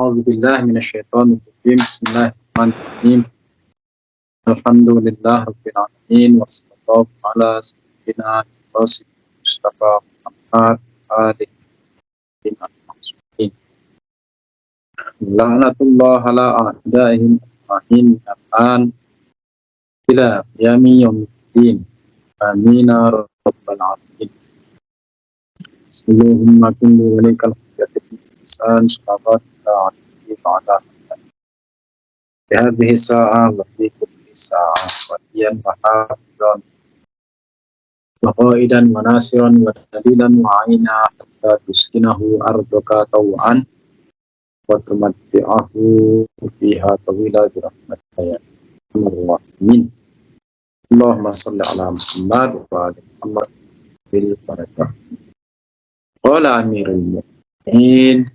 A'udzubillahi minasyaitonirrajim. Bismillahirrahmanirrahim. Alhamdulillah rabbil alamin wassalatu ala sayyidina Rasulillah Mustafa Muhammad alihi wasallam. La'natullah ala a'daihim ajma'in an ila yami yaumiddin. Amin ya rabbal alamin. Allahumma kulli walikal hujjatil insan sallallahu alaihi wa ala hadhihi sa'ah wa fi kulli sa'ah wa diyan wa hafidhan wa qaidan wa nasiran wa dalilan wa aina hatta tuskinahu ardaka taw'an wa tumatti'ahu fiha tawila birahmatika ya arhamar rahimin. Allahumma salli ala Muhammad wa ali Muhammad bil barakah. Qala amirul mu'minin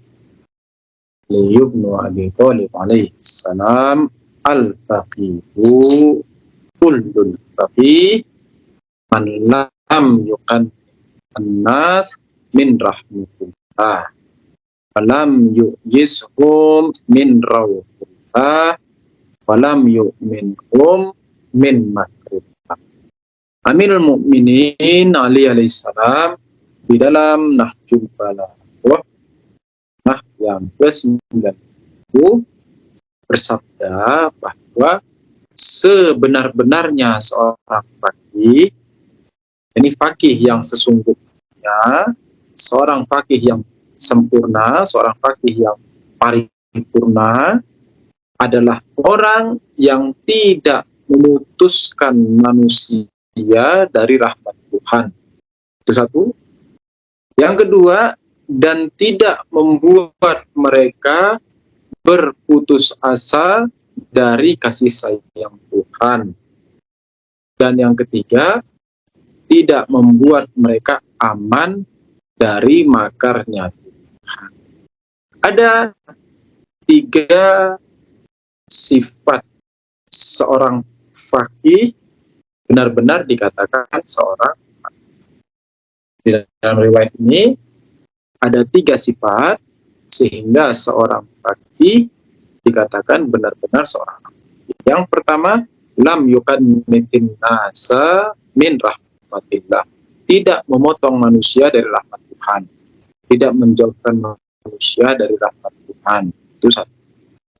li ibn Abi Thalib alaihi salam al-faqihu kullul faqih man lam yuqan an-nas min rahmatillah falam yu'yishum min rawhillah falam yu'minhum min makrillah. Amirul Mukminin Ali alaihissalam di dalam Nahjul Balaghah yang ke-90 bersabda bahwa sebenar-benarnya seorang faqih, ini faqih yang sesungguhnya, seorang faqih yang sempurna, seorang faqih yang paripurna adalah orang yang tidak memutuskan manusia dari rahmat Tuhan. Itu satu. Yang kedua, dan tidak membuat mereka berputus asa dari kasih sayang Tuhan. Dan yang ketiga, tidak membuat mereka aman dari makarnya Tuhan. Ada 3 sifat seorang faqih benar-benar dikatakan seorang faqih. Di dalam riwayat ini ada 3 sifat sehingga seorang faqih dikatakan benar-benar seorang faqih. Yang pertama, lam yuqannitin nasa min rahmatillah, tidak memotong manusia dari rahmat Tuhan, tidak menjauhkan manusia dari rahmat Tuhan. Itu satu.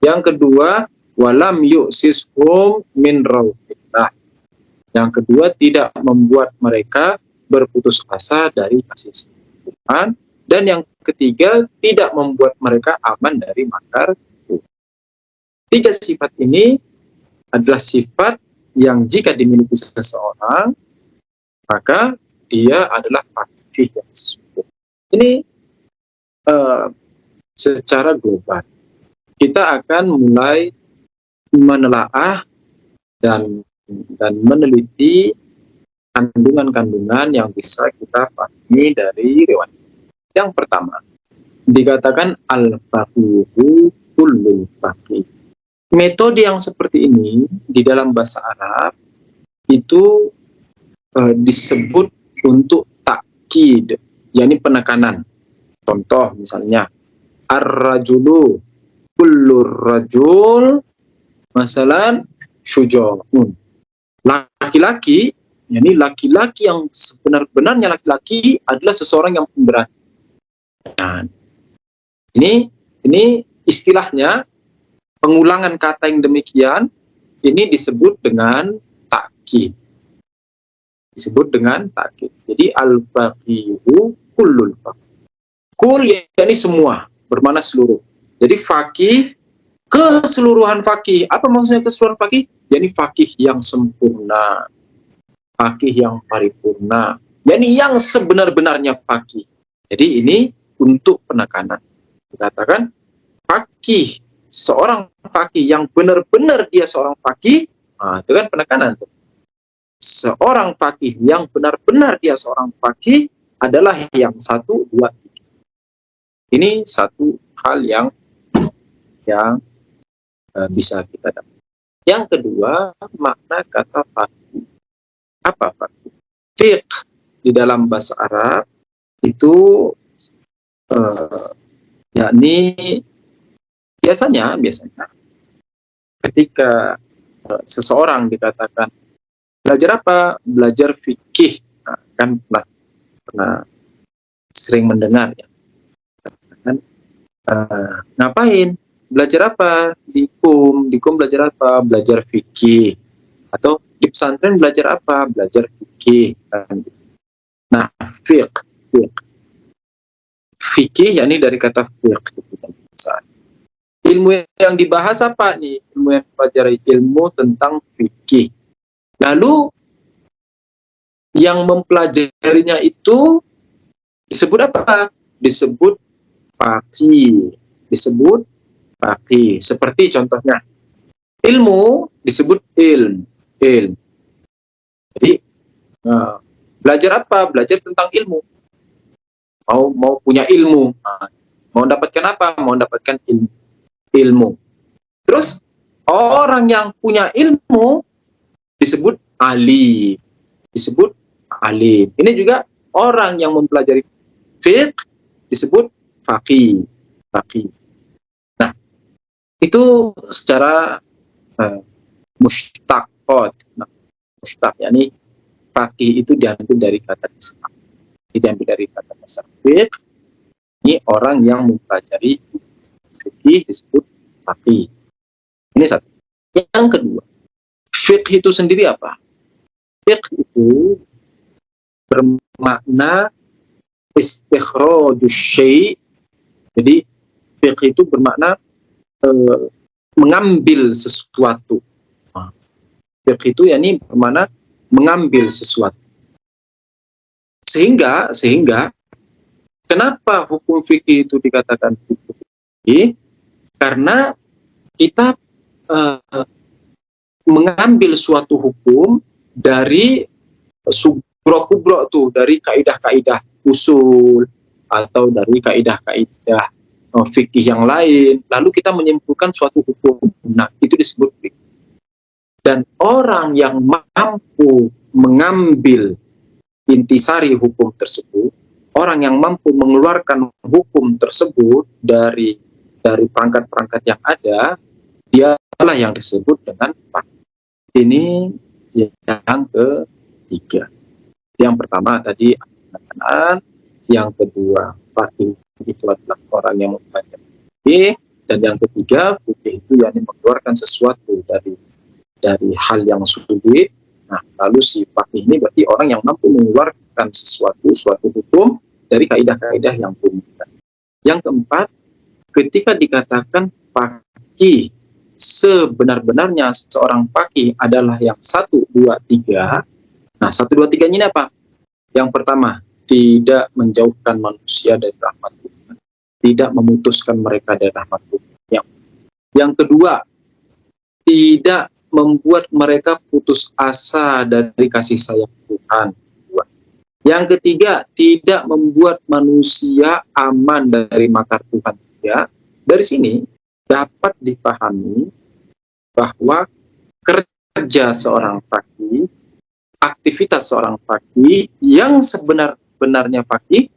Yang kedua, walam yu'sishum min rawhillah, yang kedua tidak membuat mereka berputus asa dari kasih sayang Tuhan. Dan yang ketiga, tidak membuat mereka aman dari makar Tuhan. 3 sifat ini adalah sifat yang jika dimiliki seseorang, maka dia adalah faqih yang sesungguhnya. Ini secara global. Kita akan mulai menelaah dan meneliti kandungan-kandungan yang bisa kita pahami dari riwayat. Yang pertama, dikatakan al-faqihu kullul faqih. Metode yang seperti ini di dalam bahasa Arab itu disebut untuk takkid, yakni penekanan. Contoh misalnya, ar-rajulu kullur rajul masalan syuja'un. Laki-laki, yakni laki-laki yang sebenar-benarnya laki-laki adalah seseorang yang pemberani. Nah, ini istilahnya, pengulangan kata yang demikian ini disebut dengan takkid. Disebut dengan takkid. Jadi al-faqihu kullul faqih. Kul yakni semua, bermakna seluruh. Jadi faqih, keseluruhan faqih. Apa maksudnya keseluruhan faqih? Yakni faqih yang sempurna, faqih yang paripurna, yakni yang sebenar-benarnya faqih. Jadi ini untuk penekanan. Dikatakan faqih, seorang faqih yang benar-benar dia seorang faqih, nah, itu kan penekanan tuh. Seorang faqih yang benar-benar dia seorang faqih adalah yang 1, 2, 3. Ini satu hal yang bisa kita dapat. Yang kedua, makna kata faqih. Apa faqih? Fiqh di dalam bahasa Arab itu yakni Biasanya ketika seseorang dikatakan belajar apa? Belajar fikih. Nah, kan pernah sering mendengar ya. Kan, ngapain? Belajar apa? Di KUM belajar apa? Belajar fikih. Atau di pesantren belajar apa? Belajar fikih. Nah, fiqh. Fikih yakni dari kata fiqh. Ilmu yang dibahas apa nih? Ilmu yang dipelajari, ilmu tentang fikih. Lalu yang mempelajarinya itu disebut apa? Disebut faqih. Seperti contohnya ilmu disebut ilm. Jadi belajar apa? Belajar tentang ilmu. Mau punya ilmu. Mau dapatkan apa? Mau dapatkan ilmu. Terus orang yang punya ilmu disebut alim. Ini juga orang yang mempelajari fiqh disebut faqih. Nah, itu secara mushtaqat. Mushtaq yakni faqih itu diambil dari kata dasar. Fiqh. Ini orang yang mempelajari fikih disebut faqih. Ini satu. Yang kedua, fiqh itu sendiri apa? Fiqh itu bermakna istikhrajus syai'. Jadi fiqh itu bermakna mengambil sesuatu. Fiqh itu yakni bermakna mengambil sesuatu. Sehingga kenapa hukum fikih itu dikatakan fikih? Karena kita mengambil suatu hukum dari subro-kubro tuh, dari kaidah-kaidah usul atau dari kaidah-kaidah fikih yang lain, lalu kita menyimpulkan suatu hukum. Nah, itu disebut fikih. Dan orang yang mampu mengambil intisari hukum tersebut, orang yang mampu mengeluarkan hukum tersebut dari perangkat-perangkat yang ada, dialah yang disebut dengan faqih. Ini yang ketiga. Yang pertama tadi yang kedua faqih itu adalah orang yang mempelajari fikih, dan yang ketiga fikih itu yang mengeluarkan sesuatu dari hal yang sulit. Nah, lalu si faqih ini berarti orang yang mampu mengeluarkan suatu hukum dari kaidah-kaidah yang rumit. Yang keempat, ketika dikatakan faqih, sebenar-benarnya seorang faqih adalah yang 1, 2, 3. Nah, 1, 2, 3 ini apa? Yang pertama, tidak menjauhkan manusia dari rahmat Tuhan, tidak memutuskan mereka dari rahmat Tuhan. Yang kedua, tidak membuat mereka putus asa dari kasih sayang Tuhan. Yang ketiga, tidak membuat manusia aman dari makar Tuhan. Ya, dari sini dapat dipahami bahwa kerja seorang faqih, aktivitas seorang faqih yang sebenar-benarnya faqih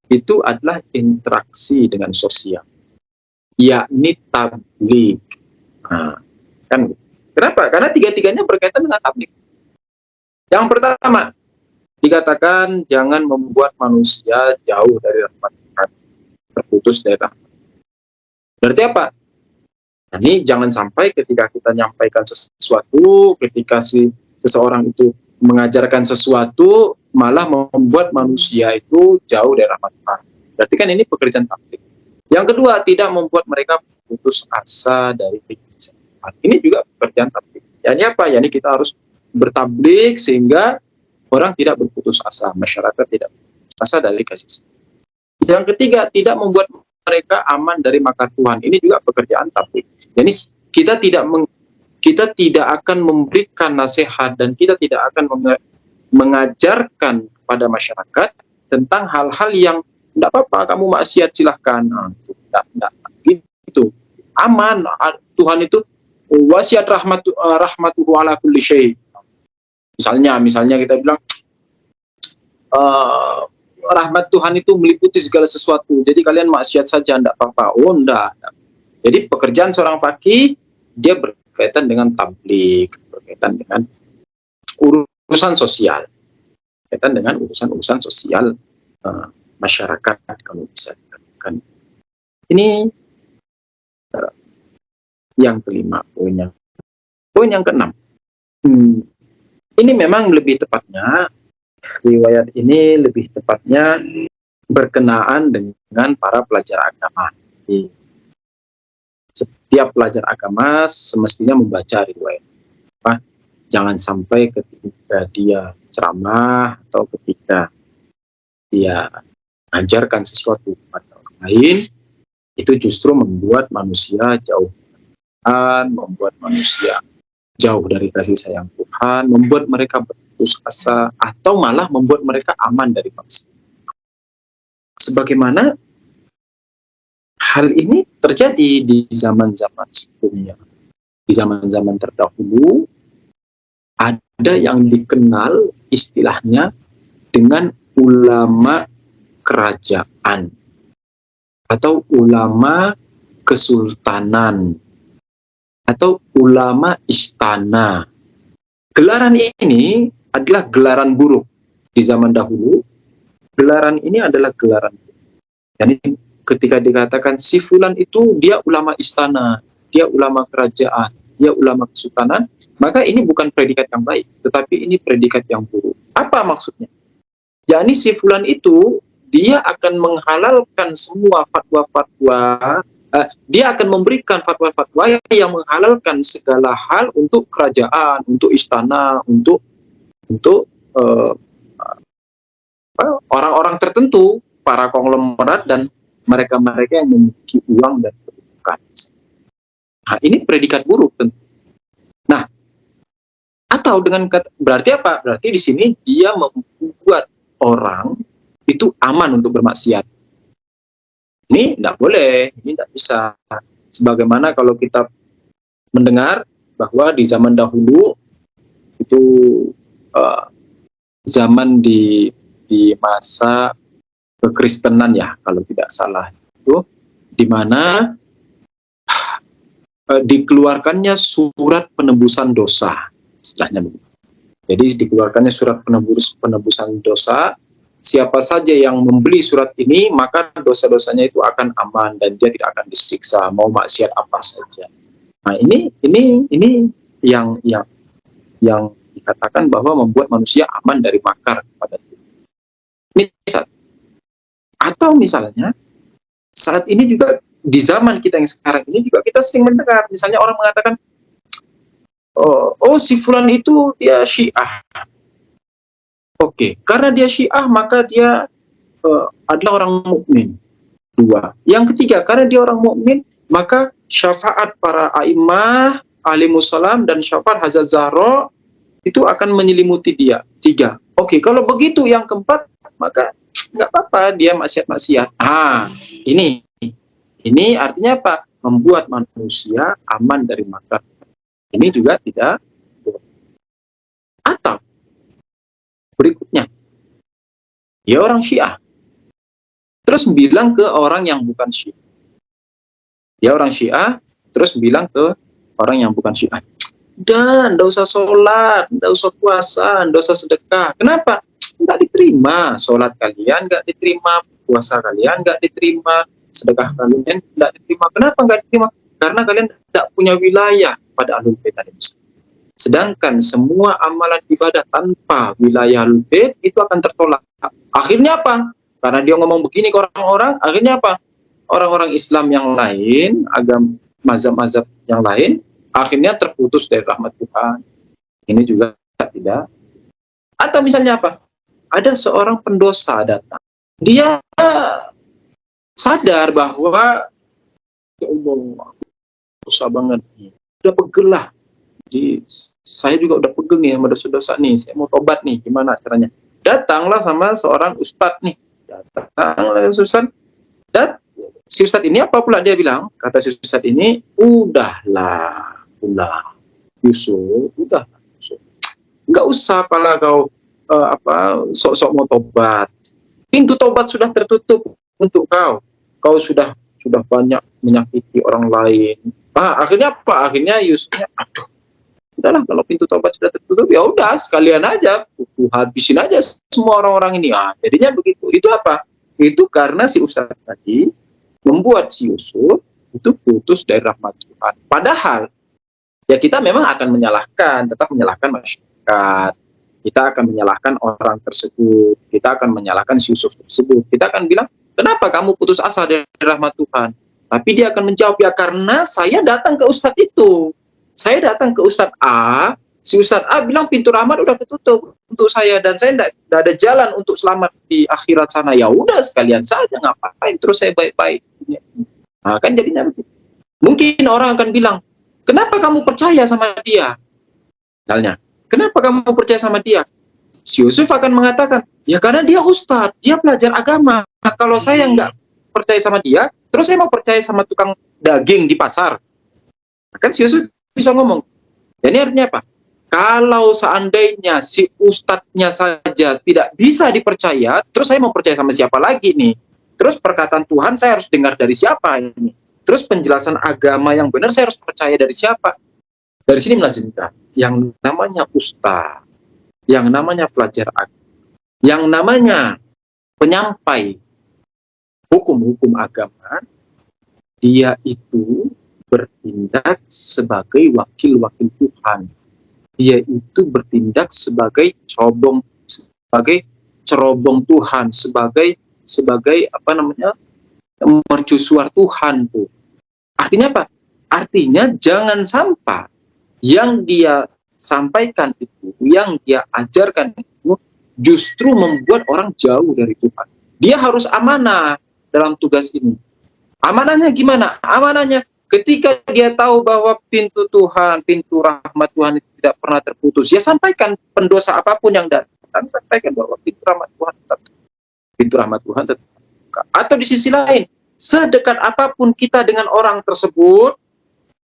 itu adalah interaksi dengan sosial, yakni tabligh. Nah, kan gitu. Kenapa? Karena tiga-tiganya berkaitan dengan tabligh. Yang pertama, dikatakan jangan membuat manusia jauh dari rahmat Tuhan, terputus dari rahmat. Berarti apa? Ini jangan sampai ketika kita menyampaikan sesuatu, ketika seseorang itu mengajarkan sesuatu, malah membuat manusia itu jauh dari rahmat Tuhan. Berarti kan ini pekerjaan tabligh. Yang kedua, tidak membuat mereka putus asa dari kasih sayang. Ini juga pekerjaan tabligh. Yani apa? Yani kita harus bertabligh sehingga orang tidak berputus asa, masyarakat tidak berputus asa dari kasih sayang. Yang ketiga, tidak membuat mereka aman dari makar Tuhan. Ini juga pekerjaan tabligh. Jadi kita tidak akan memberikan nasihat dan kita tidak akan mengajarkan kepada masyarakat tentang hal-hal yang tidak apa-apa, kamu maksiat silahkan. Nah, tidak gitu. Aman. Tuhan itu wasiat rahmatuhu ala kulli syai'. Misalnya kita bilang rahmat Tuhan itu meliputi segala sesuatu. Jadi kalian maksiat saja, tidak apa-apa. Oh, enggak. Jadi pekerjaan seorang faqih dia berkaitan dengan tabligh, berkaitan dengan urusan sosial, berkaitan dengan urusan-urusan sosial masyarakat kalau bisa dikatakan. Ini yang kelima poinnya. Poin yang keenam. Ini memang lebih tepatnya, riwayat ini lebih tepatnya berkenaan dengan para pelajar agama. Jadi, setiap pelajar agama semestinya membaca riwayat. Jangan sampai ketika dia ceramah atau ketika dia mengajarkan sesuatu kepada orang lain, itu justru membuat manusia jauh Tuhan, membuat manusia jauh dari kasih sayang Tuhan, membuat mereka berputus asa, atau malah membuat mereka aman dari maksiat. Sebagaimana hal ini terjadi di zaman-zaman sebelumnya. Di zaman-zaman terdahulu, ada yang dikenal istilahnya dengan ulama kerajaan atau ulama kesultanan atau ulama istana. Gelaran ini adalah gelaran buruk di zaman dahulu. Gelaran ini adalah gelaran buruk. Jadi ketika dikatakan si fulan itu dia ulama istana, dia ulama kerajaan, dia ulama kesultanan, maka ini bukan predikat yang baik, tetapi ini predikat yang buruk. Apa maksudnya? Yakni si fulan itu dia akan menghalalkan semua fatwa-fatwa, dia akan memberikan fatwa-fatwa yang menghalalkan segala hal untuk kerajaan, untuk istana, untuk orang-orang tertentu, para konglomerat dan mereka-mereka yang memiliki uang dan kedudukan. Nah, ini predikat buruk tentu. Nah, atau dengan berarti apa? Berarti di sini dia membuat orang itu aman untuk bermaksiat. Ini tidak boleh, ini tidak bisa. Sebagaimana kalau kita mendengar bahwa di zaman dahulu itu zaman di masa kekristenan ya, kalau tidak salah itu, di mana dikeluarkannya surat penebusan dosa, istilahnya begitu. Jadi dikeluarkannya surat penebusan dosa. Siapa saja yang membeli surat ini, maka dosa-dosanya itu akan aman dan dia tidak akan disiksa, mau maksiat apa saja. Nah, ini yang dikatakan bahwa membuat manusia aman dari makar kepada Tuhan. Misal, atau misalnya saat ini juga di zaman kita yang sekarang ini juga kita sering mendengar, misalnya orang mengatakan, oh si fulan itu dia Syiah. Oke, karena dia Syiah maka dia adalah orang mukmin. Dua. Yang ketiga, karena dia orang mukmin maka syafaat para a'immah, alimussalam dan syafaat Hazrat Zahra itu akan menyelimuti dia. Tiga. Oke, kalau begitu yang keempat maka nggak apa-apa dia maksiat-maksiat. Ini artinya apa? Membuat manusia aman dari makar. Ini juga tidak. Atau berikutnya, dia orang Syiah, terus bilang ke orang yang bukan Syiah. Dia orang Syiah, terus bilang ke orang yang bukan Syiah, dan nggak usah sholat, nggak usah puasa, nggak usah sedekah. Kenapa? Nggak diterima. Sholat kalian nggak diterima, puasa kalian nggak diterima, sedekah kalian nggak diterima. Kenapa nggak diterima? Karena kalian tidak punya wilayah pada Ahlul Bait. Sedangkan semua amalan ibadah tanpa wilayah Ahlul Bait itu akan tertolak. Akhirnya apa? Karena dia ngomong begini ke orang-orang, akhirnya apa? Orang-orang Islam yang lain, agama mazhab-mazhab yang lain, akhirnya terputus dari rahmat Tuhan. Ini juga tidak. Atau misalnya apa? Ada seorang pendosa datang. Dia sadar bahwa ya Allah, dosa banget. Udah pegel lah. Jadi saya juga udah pegel nih sama dosa-dosa nih, saya mau tobat nih, gimana caranya? Datanglah sama seorang ustadz nih, datanglah ustadz, dan si ustadz ini apa pula dia bilang? Kata si ustadz ini, udahlah, Yusuf, udah, Yusuf, nggak usah apalah kau sok-sok mau tobat, pintu tobat sudah tertutup untuk kau sudah sudah banyak menyakiti orang lain. Akhirnya apa? Akhirnya Yusufnya, aduh, udahlah kalau pintu tobat sudah tertutup, ya udah sekalian aja, aku habisin aja semua orang-orang ini. Jadinya begitu. Itu apa? Itu karena si Ustadz tadi membuat si Yusuf itu putus dari rahmat Tuhan. Padahal ya kita memang akan menyalahkan, tetap menyalahkan masyarakat. Kita akan menyalahkan orang tersebut. Kita akan menyalahkan si Yusuf tersebut. Kita akan bilang, kenapa kamu putus asa dari rahmat Tuhan? Tapi dia akan menjawab, ya karena saya datang ke Ustadz itu. Saya datang ke Ustadz A, si Ustadz A bilang pintu rahmat udah ketutup untuk saya, dan saya tidak ada jalan untuk selamat di akhirat sana. Ya udah sekalian saja, ngapain terus saya baik-baik. Kan jadinya begitu. Mungkin orang akan bilang, kenapa kamu percaya sama dia? Misalnya, kenapa kamu percaya sama dia? Si Yusuf akan mengatakan, ya karena dia Ustadz, dia pelajar agama. Kalau saya nggak percaya sama dia, terus saya mau percaya sama tukang daging di pasar. Kan si Yusuf bisa ngomong. Jadi artinya apa? Kalau seandainya si ustadznya saja tidak bisa dipercaya, terus saya mau percaya sama siapa lagi nih? Terus perkataan Tuhan saya harus dengar dari siapa ini? Terus penjelasan agama yang benar saya harus percaya dari siapa? Dari sini melazimkan yang namanya ustadz, yang namanya pelajar agama, yang namanya penyampai hukum-hukum agama, dia itu bertindak sebagai wakil-wakil Tuhan. Dia itu bertindak sebagai cerobong Tuhan, sebagai mercusuar Tuhan tuh. Artinya apa? Artinya jangan sampai yang dia sampaikan itu, yang dia ajarkan itu justru membuat orang jauh dari Tuhan. Dia harus amanah dalam tugas ini. Amanahnya gimana? Amanahnya ketika dia tahu bahwa pintu Tuhan, pintu rahmat Tuhan itu tidak pernah terputus, ya sampaikan pendosa apapun yang datang, sampaikan bahwa pintu rahmat Tuhan tetap buka. Atau di sisi lain, sedekat apapun kita dengan orang tersebut,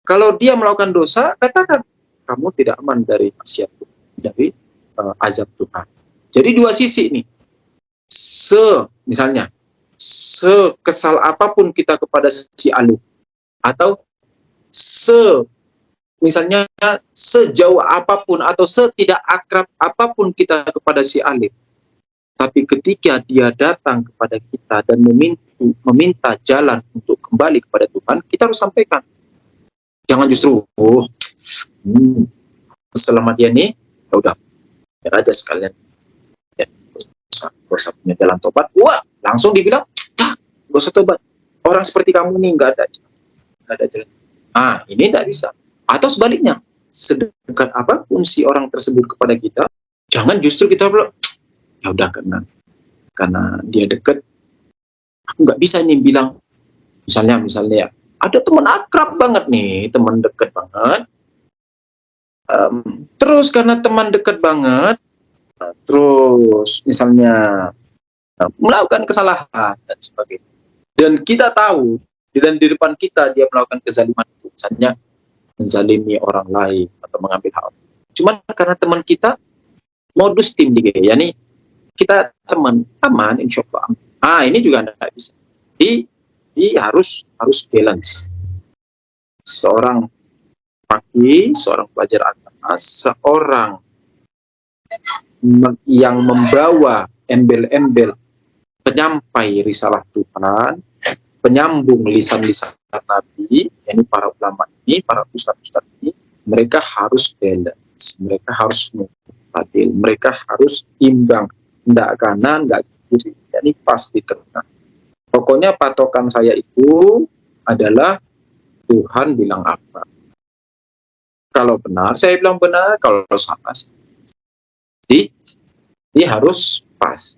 kalau dia melakukan dosa, katakan kamu tidak aman dari maksiat Tuhan, dari azab Tuhan. Jadi dua sisi nih. Misalnya, sekesal apapun kita kepada si Alif, atau misalnya sejauh apapun atau setidak akrab apapun kita kepada si Alif, tapi ketika dia datang kepada kita dan meminta jalan untuk kembali kepada Tuhan, kita harus sampaikan. Jangan justru selama dia nih, ya udah, biar aja sekalian, ya, gak usah punya jalan tobat. Wah, langsung dibilang, gak usah tobat. Orang seperti kamu nih nggak ada jalan. Ini tidak bisa. Atau sebaliknya, sedekat apapun si orang tersebut kepada kita, jangan justru kita bilang, ya udah karena dia dekat, aku nggak bisa nih bilang, misalnya ya, ada teman akrab banget nih, teman dekat banget, terus karena teman dekat banget, terus misalnya melakukan kesalahan dan sebagainya, dan kita tahu dan di depan kita dia melakukan kezaliman, misalnya menzalimi orang lain atau mengambil hak. Cuman karena teman kita modus tim ya nih, kita teman aman, insya Allah. Ini juga tidak bisa. Jadi harus balance. Seorang fakih, seorang pelajar agama, seorang yang membawa embel-embel penyampai risalah Tuhan, penyambung lisan-lisan Nabi, yakni para ulama ini, para ustadz ini, mereka harus balance, mereka harus adil, mereka harus imbang, tidak kanan, tidak kiri, yakni pas di tengah. Pokoknya patokan saya itu adalah Tuhan bilang apa. Kalau benar, saya bilang benar, kalau salah, jadi ini harus pas.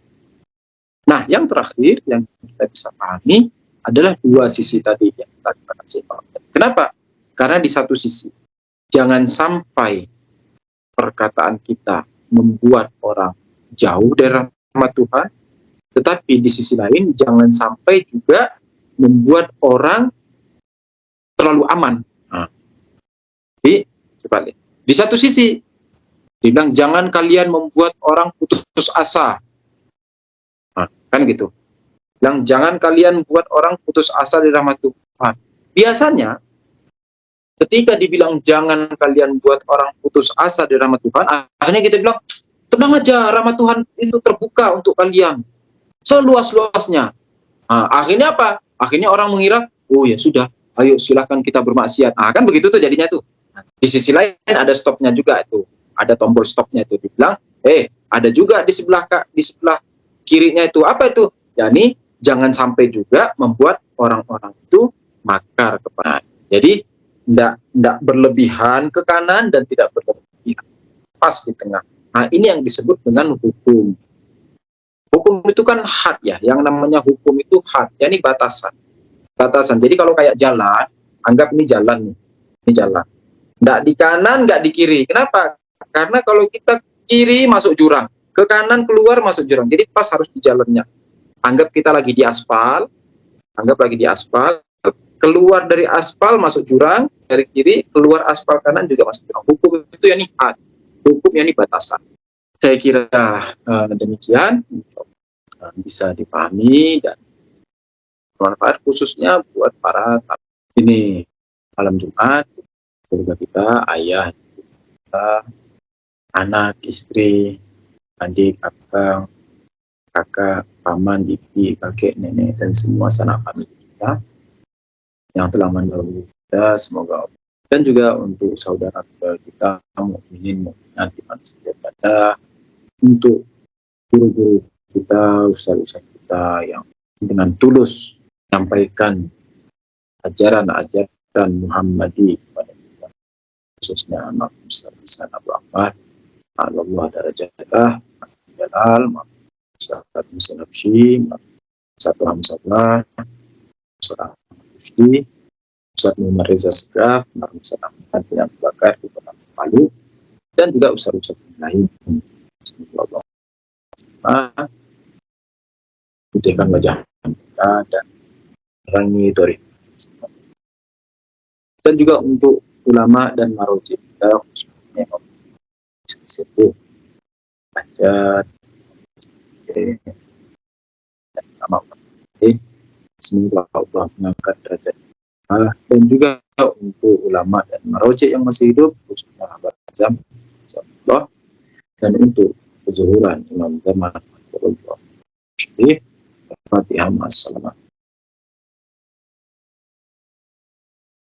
Nah, yang terakhir yang kita bisa pahami adalah dua sisi tadi yang kita kasih tahu. Kenapa? Karena di satu sisi, jangan sampai perkataan kita membuat orang jauh dari rahmat Tuhan, tetapi di sisi lain jangan sampai juga membuat orang terlalu aman. Jadi, coba lihat. Di satu sisi, dibilang jangan kalian membuat orang putus asa. Kan gitu. Bilang jangan kalian buat orang putus asa dari rahmat Tuhan. Biasanya ketika dibilang jangan kalian buat orang putus asa dari rahmat Tuhan, akhirnya kita bilang tenang aja, rahmat Tuhan itu terbuka untuk kalian seluas-luasnya. Nah, akhirnya apa? Akhirnya orang mengira, oh ya sudah, ayo silahkan kita bermaksiat. Nah, kan begitu tuh jadinya tuh. Di sisi lain ada stopnya juga itu, ada tombol stopnya itu. Dibilang, ada juga di sebelah kirinya itu. Apa itu? Yani jangan sampai juga membuat orang-orang itu makar kepada. Jadi tidak berlebihan ke kanan dan tidak berlebihan pas di tengah. Nah, ini yang disebut dengan hukum. Hukum itu kan had ya, yang namanya hukum itu had, yakni batasan. Batasan. Jadi kalau kayak jalan, anggap ini jalan nih, ini jalan. Nggak di kanan, nggak di kiri. Kenapa? Karena kalau kita kiri masuk jurang, ke kanan keluar masuk jurang. Jadi pas harus di jalannya. Anggap kita lagi di aspal, keluar dari aspal masuk jurang, dari kiri keluar aspal kanan juga masuk jurang. Hukum itu yakni had, hukum yakni batasan. Saya kira demikian bisa dipahami dan bermanfaat khususnya buat para ini malam Jumat, keluarga kita, ayah, kita, anak, istri, adik, kakak, paman, bibi, kakek, nenek, dan semua sanak famili kita yang telah mendahului kita, semoga Allah. Dan juga untuk saudara kita, mukminin, mukminat di mana saja berada, untuk guru-guru kita, ustaz-ustaz kita yang dengan tulus menyampaikan ajaran-ajaran Muhammadi kepada kita, khususnya anak Ustaz Hasan Abu Ahmad, Allah darajatah, Jalal, Ustaz Musa Nafsi, Ustaz Hamzah, Ustaz Ahmad Rusdi, Ustaz Muhammad Reza Segaf, Ustaz Ahmad bin Abu Bakar di Kota Palu, dan juga ustaz-ustaz lain. Semoga Allah putihkan wajah kita dan menerangi dari. Dan juga untuk ulama dan maroji kita, khususnya sepuh, hajat, dan ulama. Semoga Allah mengangkat derajat kita, dan juga untuk ulama dan maroji yang masih hidup, khususnya Abad Azam, Allah, dan untuk kezuhuran Imam Zaman, Allah. Fatihah, Assalamualaikum.